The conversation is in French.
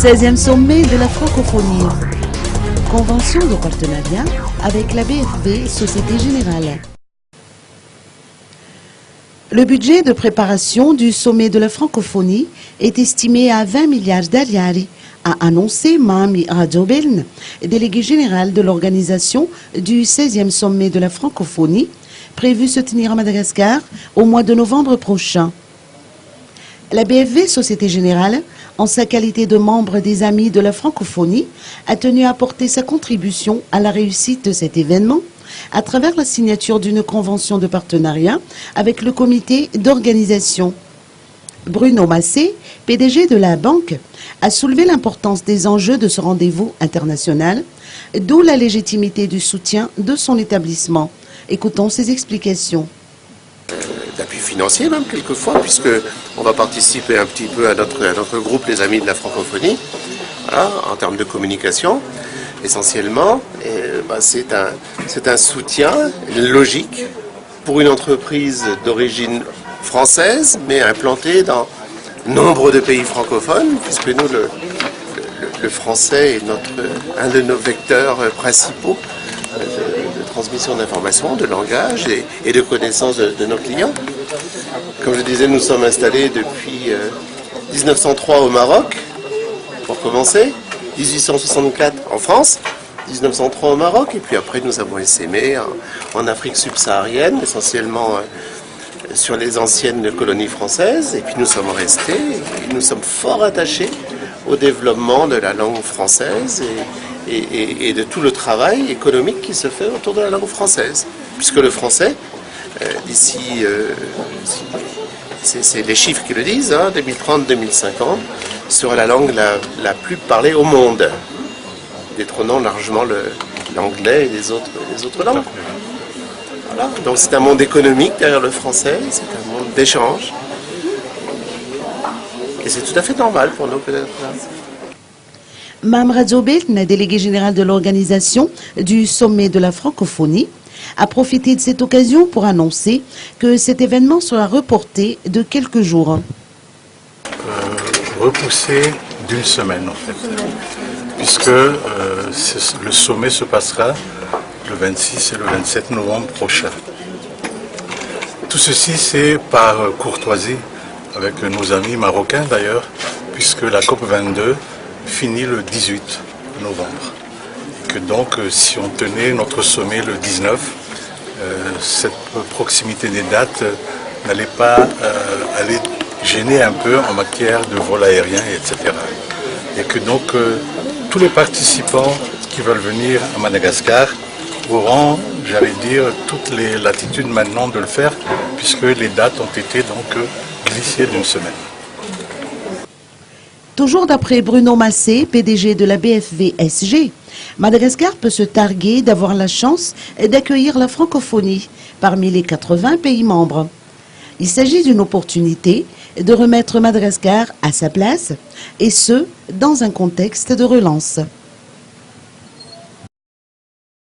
16e sommet de la francophonie. Convention de partenariat avec la BFV Société Générale. Le budget de préparation du sommet de la francophonie est estimé à 20 milliards d'aliari, a annoncé Mami Radzobeln, délégué général de l'organisation du 16e sommet de la francophonie, prévu se tenir à Madagascar au mois de novembre prochain. La BFV Société Générale, en sa qualité de membre des Amis de la francophonie, a tenu à apporter sa contribution à la réussite de cet événement à travers la signature d'une convention de partenariat avec le comité d'organisation. Bruno Massé, PDG de la banque, a soulevé l'importance des enjeux de ce rendez-vous international, d'où la légitimité du soutien de son établissement. Écoutons ses explications. D'appui financier même quelquefois, puisque on va participer un petit peu à notre groupe les Amis de la francophonie, voilà, en termes de communication essentiellement. C'est un soutien logique pour une entreprise d'origine française mais implantée dans nombre de pays francophones, puisque nous le français est un de nos vecteurs principaux de transmission d'informations, de langage et de connaissance de nos clients. Comme je disais, nous sommes installés depuis 1903 au Maroc, pour commencer, 1864 en France, 1903 au Maroc, et puis après nous avons essaimé en Afrique subsaharienne, essentiellement sur les anciennes colonies françaises, et puis nous sommes restés, et nous sommes fort attachés au développement de la langue française et de tout le travail économique qui se fait autour de la langue française. Puisque le français, d'ici, c'est les chiffres qui le disent, 2030-2050, sera la langue la plus parlée au monde, détrônant largement l'anglais et les autres langues. Voilà. Donc c'est un monde économique derrière le français, c'est un monde d'échange. Et c'est tout à fait normal pour nous peut-être. Mam Radzobeln, délégué général de l'organisation du sommet de la francophonie, a profité de cette occasion pour annoncer que cet événement sera reporté de quelques jours. Repoussé d'une semaine en fait, puisque le sommet se passera le 26 et le 27 novembre prochain. Tout ceci c'est par courtoisie avec nos amis marocains d'ailleurs, puisque la COP22 finit le 18 novembre. Et que donc, si on tenait notre sommet le 19, cette proximité des dates n'allait pas aller gêner un peu en matière de vol aérien, etc. Et que donc, tous les participants qui veulent venir à Madagascar auront, j'allais dire, toutes les latitudes maintenant de le faire, puisque les dates ont été donc glissées d'une semaine. Toujours d'après Bruno Massé, PDG de la BFV-SG, Madagascar peut se targuer d'avoir la chance d'accueillir la francophonie parmi les 80 pays membres. Il s'agit d'une opportunité de remettre Madagascar à sa place, et ce, dans un contexte de relance.